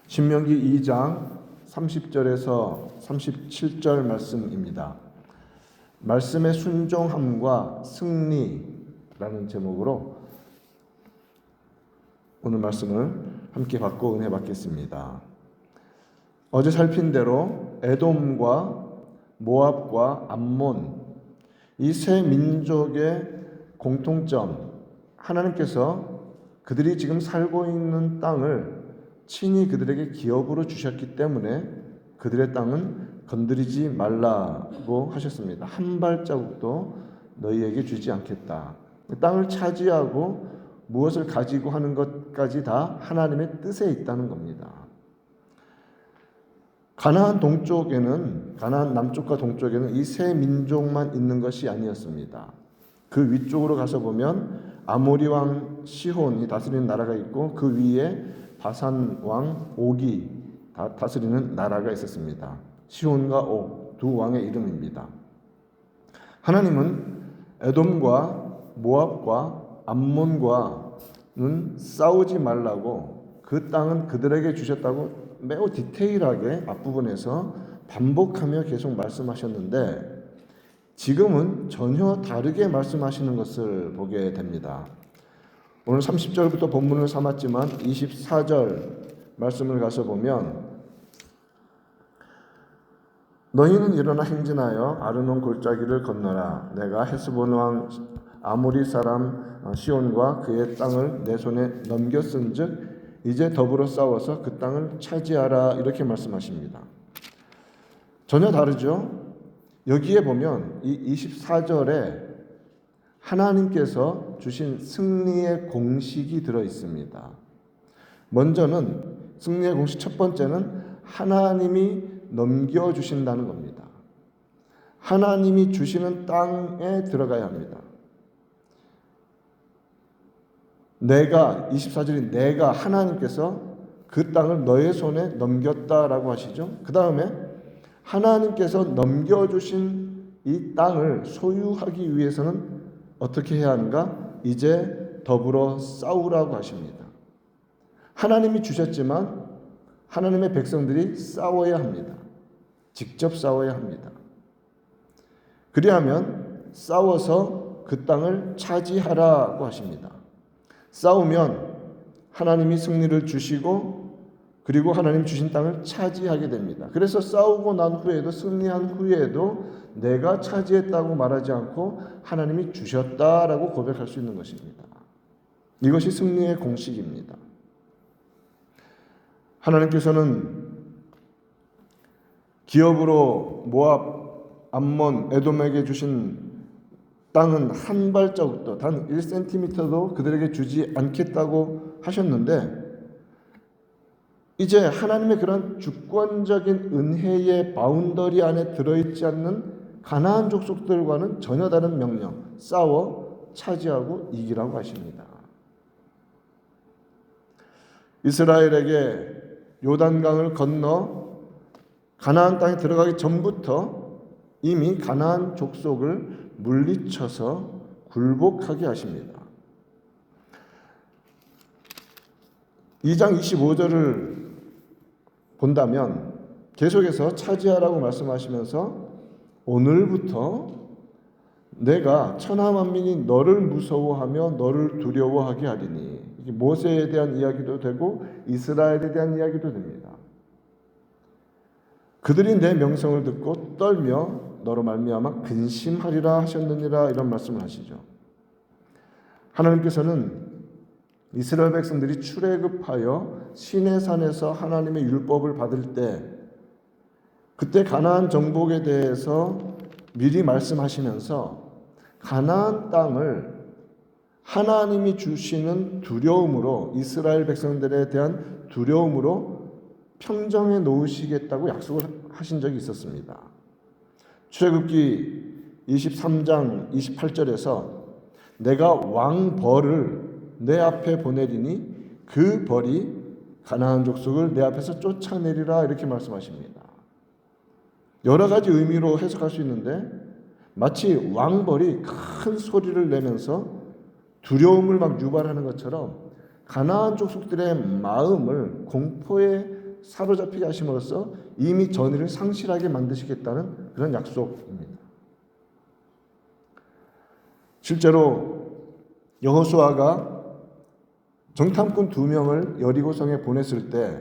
신명기 2장 30절에서 37절 말씀입니다. 말씀의 순종함과 승리라는 제목으로 오늘 말씀을 함께 받고 은혜 받겠습니다. 어제 살핀 대로 에돔과 모압과 암몬 이 세 민족의 공통점, 하나님께서 그들이 지금 살고 있는 땅을 친히 그들에게 기업으로 주셨기 때문에 그들의 땅은 건드리지 말라고 하셨습니다. 한 발자국도 너희에게 주지 않겠다. 땅을 차지하고 무엇을 가지고 하는 것까지 다 하나님의 뜻에 있다는 겁니다. 가나안 동쪽에는, 가나안 남쪽과 동쪽에는 이 세 민족만 있는 것이 아니었습니다. 그 위쪽으로 가서 보면 아모리 왕 시혼이 다스리는 나라가 있고 그 위에 바산 왕 옥이 다스리는 나라가 있었습니다. 시혼과 옥 두 왕의 이름입니다. 하나님은 에돔과 모압과 암몬과는 싸우지 말라고 그 땅은 그들에게 주셨다고 매우 디테일하게 앞부분에서 반복하며 계속 말씀하셨는데 지금은 전혀 다르게 말씀하시는 것을 보게 됩니다. 오늘 30절부터 본문을 삼았지만 24절 말씀을 가서 보면 너희는 일어나 행진하여 아르논 골짜기를 건너라. 내가 헤스본 왕 아모리 사람 시온과 그의 땅을 내 손에 넘겼은즉 이제 더불어 싸워서 그 땅을 차지하라. 이렇게 말씀하십니다. 전혀 다르죠. 여기에 보면 이 24절에 하나님께서 주신 승리의 공식이 들어 있습니다. 먼저는 승리의 공식 첫 번째는 하나님이 넘겨주신다는 겁니다. 하나님이 주시는 땅에 들어가야 합니다. 내가 24절이 내가 하나님께서 그 땅을 너의 손에 넘겼다라고 하시죠. 그 다음에 하나님께서 넘겨주신 이 땅을 소유하기 위해서는 어떻게 해야 하는가? 이제 더불어 싸우라고 하십니다. 하나님이 주셨지만 하나님의 백성들이 싸워야 합니다. 직접 싸워야 합니다. 그리하면 싸워서 그 땅을 차지하라고 하십니다. 싸우면 하나님이 승리를 주시고 그리고 하나님 주신 땅을 차지하게 됩니다. 그래서 싸우고 난 후에도 승리한 후에도 내가 차지했다고 말하지 않고 하나님이 주셨다라고 고백할 수 있는 것입니다. 이것이 승리의 공식입니다. 하나님께서는 기업으로 모압, 암몬, 에돔에게 주신 땅은 한 발자국도 단 1cm도 그들에게 주지 않겠다고 하셨는데 이제 하나님의 그런 주권적인 은혜의 바운더리 안에 들어있지 않는 가나안 족속들과는 전혀 다른 명령, 싸워 차지하고 이기라고 하십니다. 이스라엘에게 요단강을 건너 가나안 땅에 들어가기 전부터 이미 가나안 족속을 물리쳐서 굴복하게 하십니다. 2장 25절을 본다면 계속해서 차지하라고 말씀하시면서 오늘부터 내가 천하만민이 너를 무서워하며 너를 두려워하게 하리니 이게 모세에 대한 이야기도 되고 이스라엘에 대한 이야기도 됩니다. 그들이 내 명성을 듣고 떨며 너로 말미암아 근심하리라 하셨느니라 이런 말씀을 하시죠. 하나님께서는 이스라엘 백성들이 출애굽하여 시내산에서 하나님의 율법을 받을 때 그때 가나안 정복에 대해서 미리 말씀하시면서 가나안 땅을 하나님이 주시는 두려움으로 이스라엘 백성들에 대한 두려움으로 평정해 놓으시겠다고 약속을 하신 적이 있었습니다. 출애굽기 23장 28절에서 내가 왕벌을 내 앞에 보내리니 그 벌이 가나안 족속을 내 앞에서 쫓아내리라 이렇게 말씀하십니다. 여러 가지 의미로 해석할 수 있는데 마치 왕벌이 큰 소리를 내면서 두려움을 막 유발하는 것처럼 가나안 족속들의 마음을 공포에 사로잡히게 하심으로써 이미 전의를 상실하게 만드시겠다는 그런 약속입니다. 실제로 여호수아가 정탐꾼 2명을 여리고성에 보냈을 때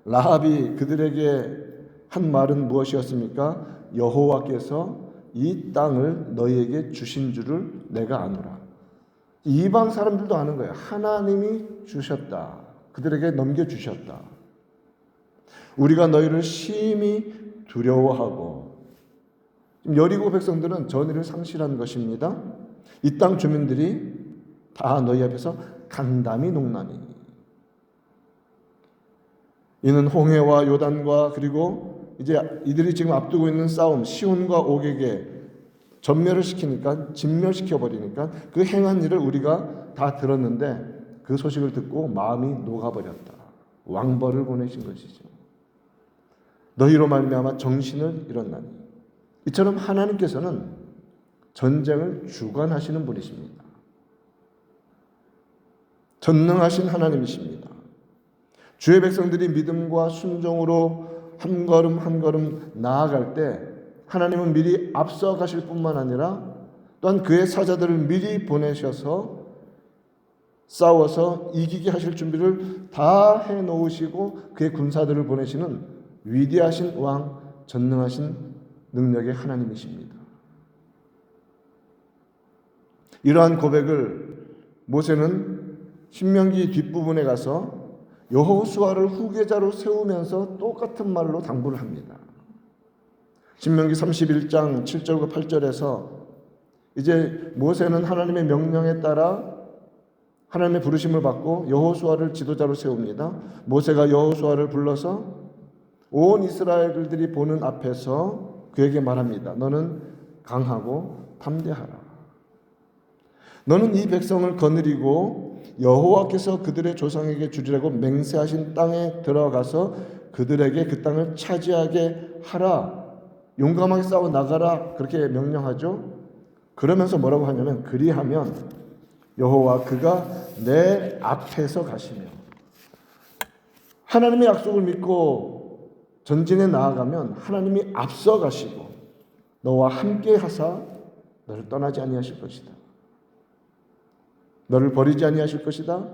라합이 그들에게 한 말은 무엇이었습니까? 여호와께서 이 땅을 너희에게 주신 줄을 내가 아노라. 이방 사람들도 아는 거예요. 하나님이 주셨다. 그들에게 넘겨주셨다. 우리가 너희를 심히 두려워하고, 여리고 백성들은 전의를 상실한 것입니다. 이 땅 주민들이 다 너희 앞에서 간담이 농나니. 이는 홍해와 요단과 그리고 이제 이들이 지금 앞두고 있는 싸움, 시온과 옥에게 전멸을 시키니까, 진멸시켜 버리니까 그 행한 일을 우리가 다 들었는데 그 소식을 듣고 마음이 녹아버렸다. 왕벌을 보내신 것이죠. 너희로 말미암아 정신을 잃었나니. 이처럼 하나님께서는 전쟁을 주관하시는 분이십니다. 전능하신 하나님이십니다. 주의 백성들이 믿음과 순종으로 한 걸음 한 걸음 나아갈 때 하나님은 미리 앞서 가실 뿐만 아니라 또한 그의 사자들을 미리 보내셔서 싸워서 이기게 하실 준비를 다 해놓으시고 그의 군사들을 보내시는 위대하신 왕, 전능하신 능력의 하나님이십니다. 이러한 고백을 모세는 신명기 뒷부분에 가서 여호수아를 후계자로 세우면서 똑같은 말로 당부를 합니다. 신명기 31장 7절과 8절에서 이제 모세는 하나님의 명령에 따라 하나님의 부르심을 받고 여호수아를 지도자로 세웁니다. 모세가 여호수아를 불러서 온 이스라엘들이 보는 앞에서 그에게 말합니다. 너는 강하고 담대하라. 너는 이 백성을 거느리고 여호와께서 그들의 조상에게 주리라고 맹세하신 땅에 들어가서 그들에게 그 땅을 차지하게 하라. 용감하게 싸워 나가라. 그렇게 명령하죠. 그러면서 뭐라고 하냐면 그리하면 여호와 그가 내 앞에서 가시며, 하나님의 약속을 믿고 전진에 나아가면 하나님이 앞서 가시고 너와 함께 하사 너를 떠나지 아니하실 것이다. 너를 버리지 아니하실 것이다.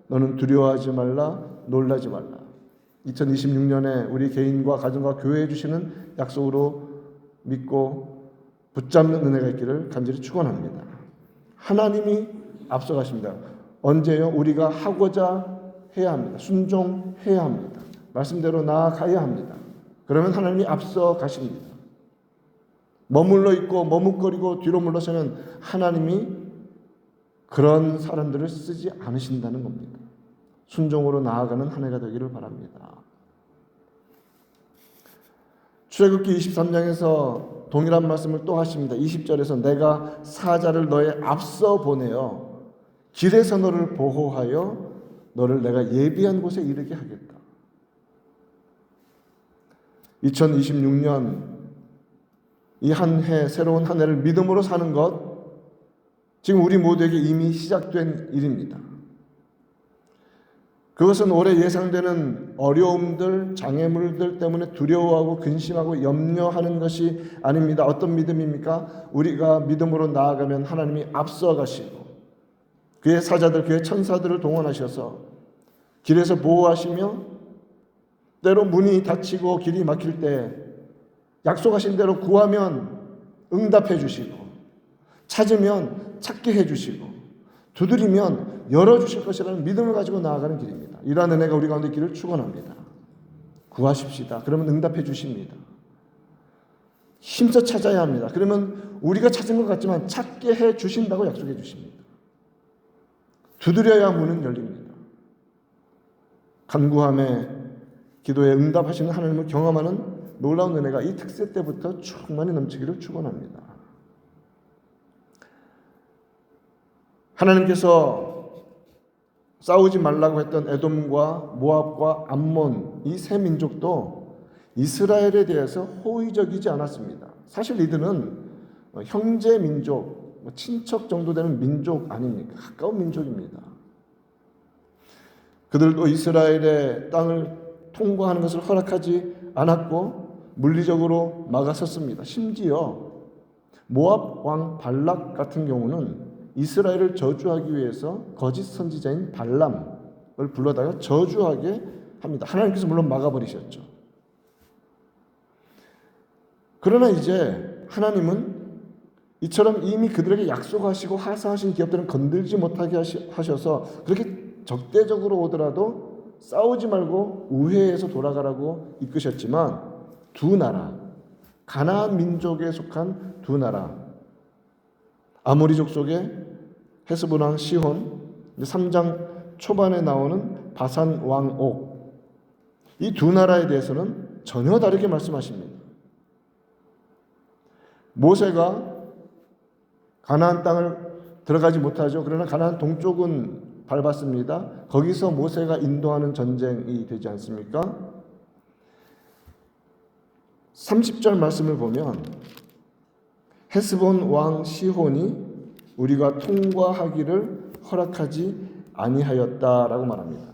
너는 두려워하지 말라, 놀라지 말라. 2026년에 우리 개인과 가정과 교회에 주시는 약속으로 믿고 붙잡는 은혜가 있기를 간절히 축원합니다. 하나님이 앞서가십니다. 언제요? 우리가 하고자 해야 합니다. 순종해야 합니다. 말씀대로 나아가야 합니다. 그러면 하나님이 앞서 가십니다. 머물러 있고 머뭇거리고 뒤로 물러서면 하나님이 그런 사람들을 쓰지 않으신다는 겁니다. 순종으로 나아가는 한 해가 되기를 바랍니다. 출애굽기 23장에서 동일한 말씀을 또 하십니다. 20절에서 내가 사자를 너의 앞서 보내어 길에서 너를 보호하여 너를 내가 예비한 곳에 이르게 하겠다. 2026년 이 한 해, 새로운 한 해를 믿음으로 사는 것, 지금 우리 모두에게 이미 시작된 일입니다. 그것은 올해 예상되는 어려움들, 장애물들 때문에 두려워하고 근심하고 염려하는 것이 아닙니다. 어떤 믿음입니까? 우리가 믿음으로 나아가면 하나님이 앞서 가시고 그의 사자들, 그의 천사들을 동원하셔서 길에서 보호하시며 때로 문이 닫히고 길이 막힐 때 약속하신 대로 구하면 응답해 주시고 찾으면 찾게 해 주시고 두드리면 열어주실 것이라는 믿음을 가지고 나아가는 길입니다. 이러한 은혜가 우리 가운데 있기를 축원합니다. 구하십시다. 그러면 응답해 주십니다. 힘써 찾아야 합니다. 그러면 우리가 찾은 것 같지만 찾게 해 주신다고 약속해 주십니다. 두드려야 문은 열립니다. 간구함에 기도에 응답하시는 하나님을 경험하는 놀라운 은혜가 이 특세 때부터 충만히 넘치기를 축원합니다. 하나님께서 싸우지 말라고 했던 에돔과 모압과 암몬 이 세 민족도 이스라엘에 대해서 호의적이지 않았습니다. 사실 이들은 형제 민족, 친척 정도 되는 민족 아닙니까? 가까운 민족입니다. 그들도 이스라엘의 땅을 통과하는 것을 허락하지 않았고 물리적으로 막아섰습니다. 심지어 모압 왕 발락 같은 경우는 이스라엘을 저주하기 위해서 거짓 선지자인 발람을 불러다가 저주하게 합니다. 하나님께서 물론 막아버리셨죠. 그러나 이제 하나님은 이처럼 이미 그들에게 약속하시고 하사하신 기업들은 건들지 못하게 하셔서 그렇게 적대적으로 오더라도 싸우지 말고 우회해서 돌아가라고 이끄셨지만 두 나라, 가나안 민족에 속한 두 나라, 아모리족 속의 헤스본 왕 시혼, 3장 초반에 나오는 바산 왕 옥, 이 두 나라에 대해서는 전혀 다르게 말씀하십니다. 모세가 가나안 땅을 들어가지 못하죠. 그러나 가나안 동쪽은 밟았습니다. 거기서 모세가 인도하는 전쟁이 되지 않습니까? 30절 말씀을 보면 헤스본 왕 시혼이 우리가 통과하기를 허락하지 아니하였다라고 말합니다.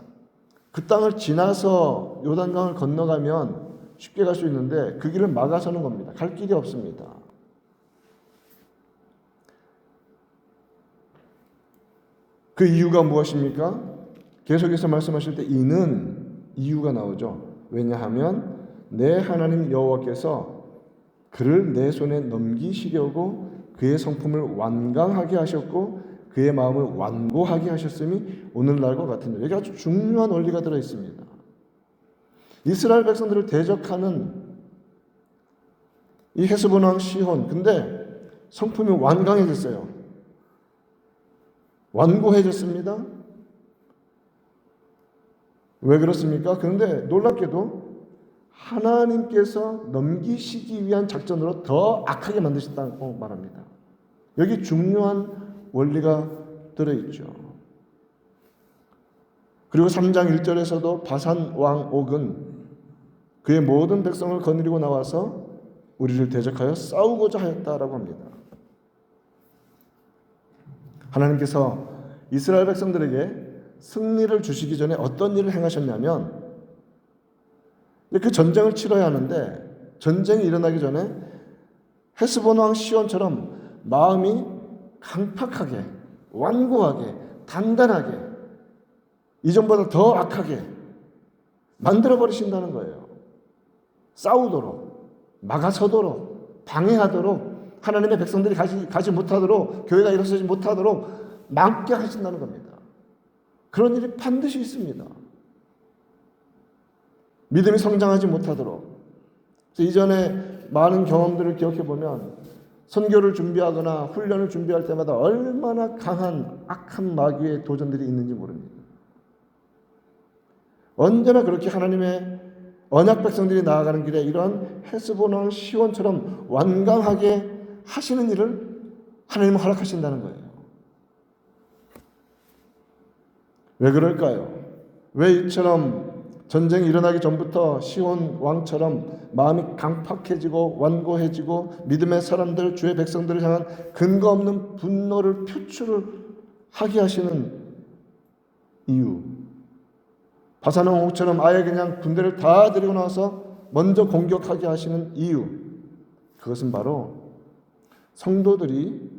그 땅을 지나서 요단강을 건너가면 쉽게 갈 수 있는데 그 길을 막아서는 겁니다. 갈 길이 없습니다. 그 이유가 무엇입니까? 계속해서 말씀하실 때 이는 이유가 나오죠. 왜냐하면 내 하나님 여호와께서 그를 내 손에 넘기시려고 그의 성품을 완강하게 하셨고 그의 마음을 완고하게 하셨음이 오늘날과 같은 일. 여기 아주 중요한 원리가 들어 있습니다. 이스라엘 백성들을 대적하는 이 헤스본 왕 시혼, 근데 성품이 완강해졌어요. 완고해졌습니다. 왜 그렇습니까? 그런데 놀랍게도 하나님께서 넘기시기 위한 작전으로 더 악하게 만드셨다고 말합니다. 여기 중요한 원리가 들어있죠. 그리고 3장 1절에서도 바산 왕 옥은 그의 모든 백성을 거느리고 나와서 우리를 대적하여 싸우고자 하였다라고 합니다. 하나님께서 이스라엘 백성들에게 승리를 주시기 전에 어떤 일을 행하셨냐면 그 전쟁을 치러야 하는데 전쟁이 일어나기 전에 헤스본 왕 시온처럼 마음이 강팍하게 완고하게 단단하게 이전보다 더 악하게 만들어 버리신다는 거예요. 싸우도록 막아서도록 방해하도록 하나님의 백성들이 가지 못하도록 교회가 일어서지 못하도록 막게 하신다는 겁니다. 그런 일이 반드시 있습니다. 믿음이 성장하지 못하도록. 이전에 많은 경험들을 기억해 보면 선교를 준비하거나 훈련을 준비할 때마다 얼마나 강한 악한 마귀의 도전들이 있는지 모릅니다. 언제나 그렇게 하나님의 언약 백성들이 나아가는 길에 이러한 헤스본 왕 시온처럼 완강하게 하시는 일을 하나님은 허락하신다는 거예요. 왜 그럴까요? 왜 이처럼 전쟁이 일어나기 전부터 시온 왕처럼 마음이 강팍해지고 완고해지고 믿음의 사람들, 주의 백성들을 향한 근거 없는 분노를 표출을 하게 하시는 이유. 바산왕 옥처럼 아예 그냥 군대를 다 데리고 나와서 먼저 공격하게 하시는 이유. 그것은 바로 성도들이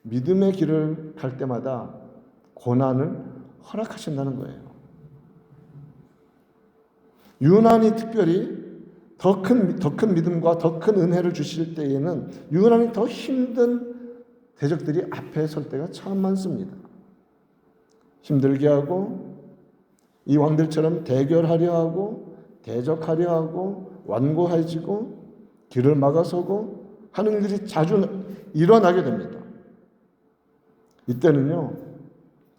믿음의 길을 갈 때마다 고난을 허락하신다는 거예요. 유난히 특별히 더 큰 믿음과 더 큰 은혜를 주실 때에는 유난히 더 힘든 대적들이 앞에 설 때가 참 많습니다. 힘들게 하고 이 왕들처럼 대결하려 하고 대적하려 하고 완고해지고 길을 막아서고 하는 일들이 자주 일어나게 됩니다. 이때는요,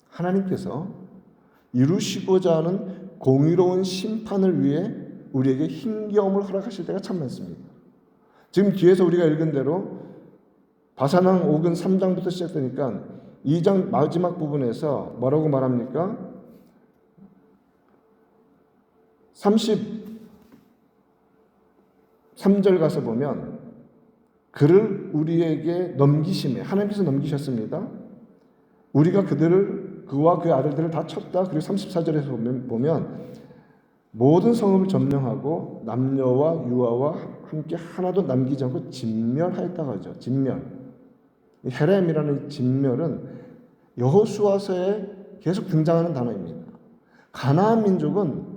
하나님께서 이루시고자 하는 공의로운 심판을 위해 우리에게 힘겨움을 허락하실 때가 참 많습니다. 지금 뒤에서 우리가 읽은 대로 바산왕 옥은 3장부터 시작되니까 2장 마지막 부분에서 뭐라고 말합니까? 33절 가서 보면 그를 우리에게 넘기심에 하나님께서 넘기셨습니다. 우리가 그와 그의 아들들을 다 쳤다. 그리고 34절에서 보면 모든 성읍을 점령하고 남녀와 유아와 함께 하나도 남기지 않고 진멸하였다고 하죠. 진멸. 헤렘이라는 진멸은 여호수아서에 계속 등장하는 단어입니다. 가나안 민족은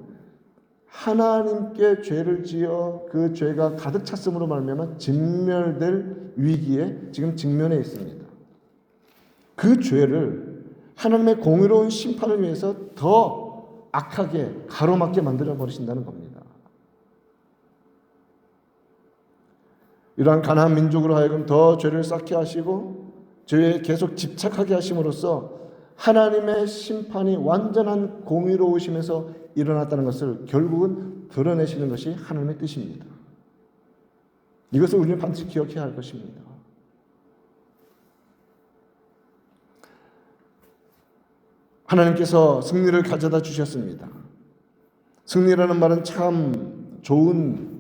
하나님께 죄를 지어 그 죄가 가득 찼음으로 말미암아 진멸될 위기에 지금 직면해 있습니다. 그 죄를 하나님의 공의로운 심판을 위해서 더 악하게 가로막게 만들어 버리신다는 겁니다. 이러한 가나안 민족으로 하여금 더 죄를 쌓게 하시고 죄에 계속 집착하게 하심으로써 하나님의 심판이 완전한 공의로우심에서 일어났다는 것을 결국은 드러내시는 것이 하나님의 뜻입니다. 이것을 우리는 반드시 기억해야 할 것입니다. 하나님께서 승리를 가져다 주셨습니다. 승리라는 말은 참 좋은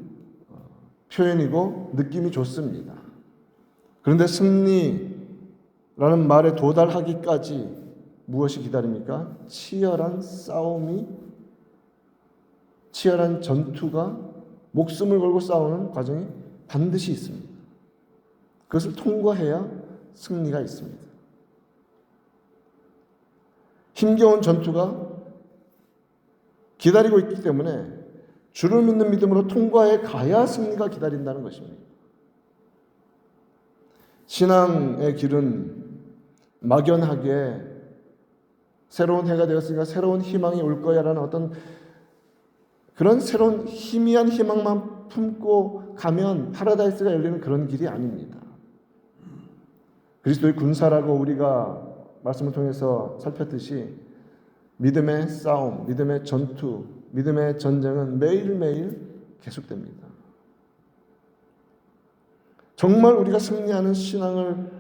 표현이고 느낌이 좋습니다. 그런데 승리라는 말에 도달하기까지 무엇이 기다립니까? 치열한 싸움이, 치열한 전투가, 목숨을 걸고 싸우는 과정이 반드시 있습니다. 그것을 통과해야 승리가 있습니다. 힘겨운 전투가 기다리고 있기 때문에 주를 믿는 믿음으로 통과해 가야 승리가 기다린다는 것입니다. 신앙의 길은 막연하게 새로운 해가 되었으니까 새로운 희망이 올 거야라는 어떤 그런 새로운 희미한 희망만 품고 가면 파라다이스가 열리는 그런 길이 아닙니다. 그리스도의 군사라고 우리가 말씀을 통해서 살폈듯이 믿음의 싸움, 믿음의 전투, 믿음의 전쟁은 매일매일 계속됩니다. 정말 우리가 승리하는 신앙을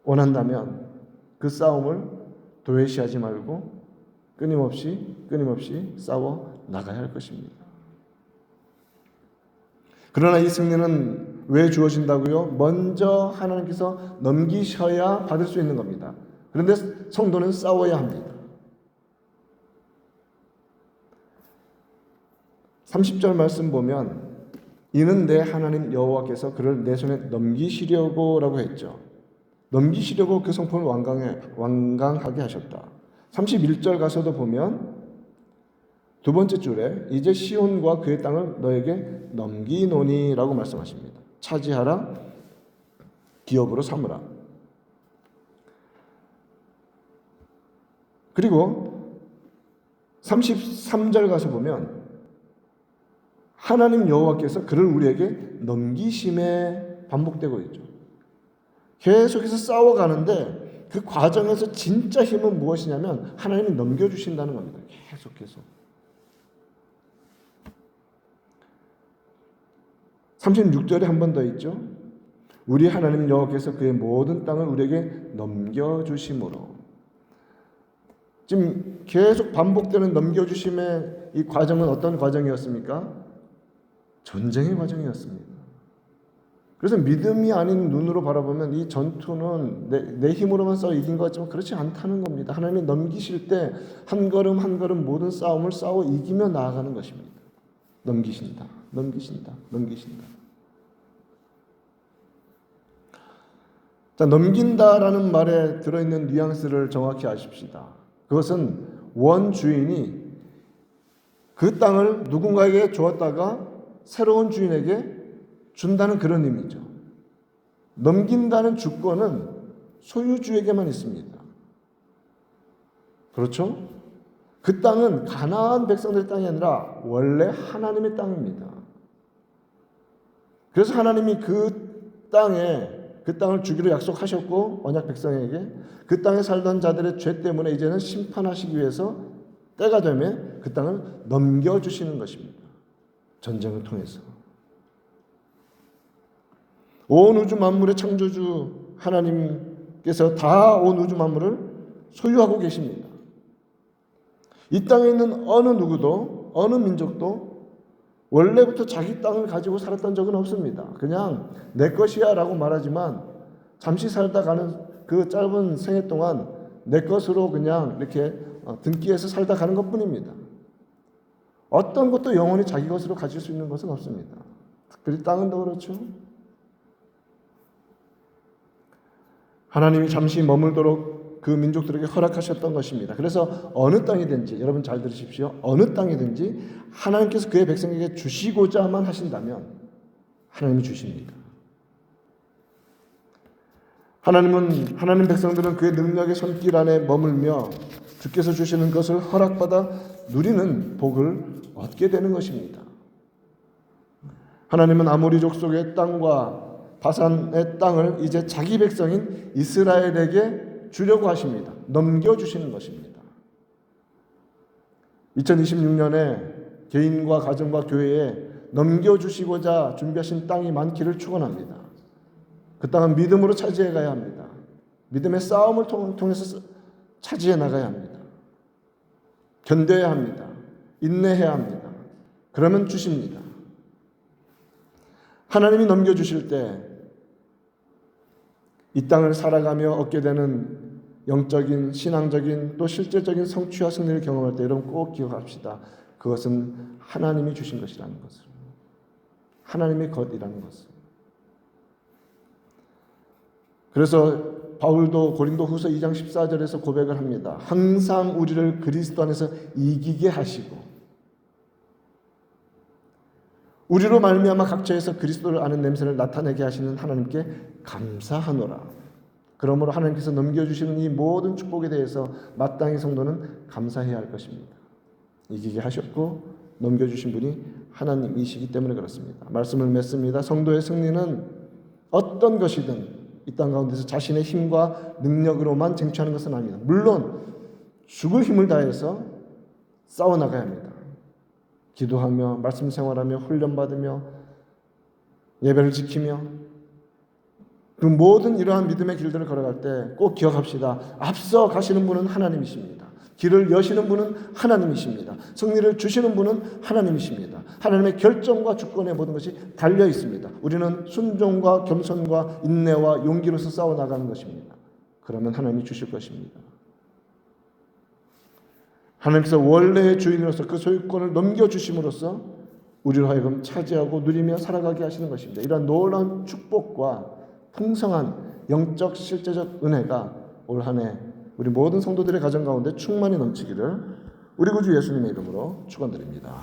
원한다면 그 싸움을 도외시하지 말고 끊임없이 싸워 나가야 할 것입니다. 그러나 이 승리는 왜 주어진다고요? 먼저 하나님께서 넘기셔야 받을 수 있는 겁니다. 그런데 성도는 싸워야 합니다. 30절 말씀 보면 이는 내 하나님 여호와께서 그를 내 손에 넘기시려고 라고 했죠. 넘기시려고 그 성품을 완강하게 하셨다. 31절 가서도 보면 두 번째 줄에 이제 시온과 그의 땅을 너에게 넘기노니 라고 말씀하십니다. 차지하라, 기업으로 삼으라. 그리고 33절 가서 보면 하나님 여호와께서 그를 우리에게 넘기심에 반복되고 있죠. 계속해서 싸워가는데 그 과정에서 진짜 힘은 무엇이냐면 하나님이 넘겨주신다는 겁니다. 계속해서. 36절에 한 번 더 있죠. 우리 하나님 여호와께서 그의 모든 땅을 우리에게 넘겨주심으로. 지금 계속 반복되는 넘겨주심의 이 과정은 어떤 과정이었습니까? 전쟁의 과정이었습니다. 그래서 믿음이 아닌 눈으로 바라보면 이 전투는 내 힘으로만 싸워 이긴 것 같지만 그렇지 않다는 겁니다. 하나님이 넘기실 때 한 걸음 한 걸음 모든 싸움을 싸워 이기며 나아가는 것입니다. 넘기신다. 자, 넘긴다라는 말에 들어있는 뉘앙스를 정확히 아십시다. 그것은 원주인이 그 땅을 누군가에게 주었다가 새로운 주인에게 준다는 그런 의미죠. 넘긴다는 주권은 소유주에게만 있습니다. 그렇죠? 그 땅은 가나안 백성들의 땅이 아니라 원래 하나님의 땅입니다. 그래서 하나님이 그 땅을 주기로 약속하셨고 언약 백성에게 그 땅에 살던 자들의 죄 때문에 이제는 심판하시기 위해서 때가 되면 그 땅을 넘겨주시는 것입니다. 전쟁을 통해서. 온 우주 만물의 창조주 하나님께서 다 온 우주 만물을 소유하고 계십니다. 이 땅에 있는 어느 누구도 어느 민족도 원래부터 자기 땅을 가지고 살았던 적은 없습니다. 그냥 내 것이야 라고 말하지만 잠시 살다 가는 그 짧은 생애 동안 내 것으로 그냥 이렇게 등기해서 살다 가는 것뿐입니다. 어떤 것도 영원히 자기 것으로 가질 수 있는 것은 없습니다. 특별히 땅은도 그렇죠. 하나님이 잠시 머물도록 그 민족들에게 허락하셨던 것입니다. 그래서 어느 땅이든지, 여러분 잘 들으십시오. 어느 땅이든지 하나님께서 그의 백성에게 주시고자만 하신다면 하나님이 주십니다. 하나님 백성들은 그의 능력의 손길 안에 머물며 주께서 주시는 것을 허락받아 누리는 복을 얻게 되는 것입니다. 하나님은 아모리 족속의 땅과 바산의 땅을 이제 자기 백성인 이스라엘에게 주려고 하십니다. 넘겨주시는 것입니다. 2026년에 개인과 가정과 교회에 넘겨주시고자 준비하신 땅이 많기를 축원합니다. 그 땅은 믿음으로 차지해 가야 합니다. 믿음의 싸움을 통해서 차지해 나가야 합니다. 견뎌야 합니다. 인내해야 합니다. 그러면 주십니다. 하나님이 넘겨주실 때 이 땅을 살아가며 얻게 되는 영적인, 신앙적인, 또 실제적인 성취와 승리를 경험할 때 여러분 꼭 기억합시다. 그것은 하나님이 주신 것이라는 것을. 하나님의 것이라는 것을. 그래서 바울도 고린도 후서 2장 14절에서 고백을 합니다. 항상 우리를 그리스도 안에서 이기게 하시고 우리로 말미암아 각처에서 그리스도를 아는 냄새를 나타내게 하시는 하나님께 감사하노라. 그러므로 하나님께서 넘겨주시는 이 모든 축복에 대해서 마땅히 성도는 감사해야 할 것입니다. 이기게 하셨고 넘겨주신 분이 하나님이시기 때문에 그렇습니다. 말씀을 맺습니다. 성도의 승리는 어떤 것이든 이 땅 가운데서 자신의 힘과 능력으로만 쟁취하는 것은 아닙니다. 물론 죽을 힘을 다해서 싸워나가야 합니다. 기도하며 말씀 생활하며 훈련받으며 예배를 지키며 그 모든 이러한 믿음의 길들을 걸어갈 때 꼭 기억합시다. 앞서 가시는 분은 하나님이십니다. 길을 여시는 분은 하나님이십니다. 승리를 주시는 분은 하나님이십니다. 하나님의 결정과 주권의 모든 것이 달려 있습니다. 우리는 순종과 겸손과 인내와 용기로서 싸워나가는 것입니다. 그러면 하나님이 주실 것입니다. 하나님께서 원래의 주인으로서 그 소유권을 넘겨주심으로써 우리로 하여금 차지하고 누리며 살아가게 하시는 것입니다. 이러한 놀라운 축복과 풍성한 영적 실제적 은혜가 올 한 해 우리 모든 성도들의 가정 가운데 충만히 넘치기를 우리 구주 예수님의 이름으로 축원드립니다.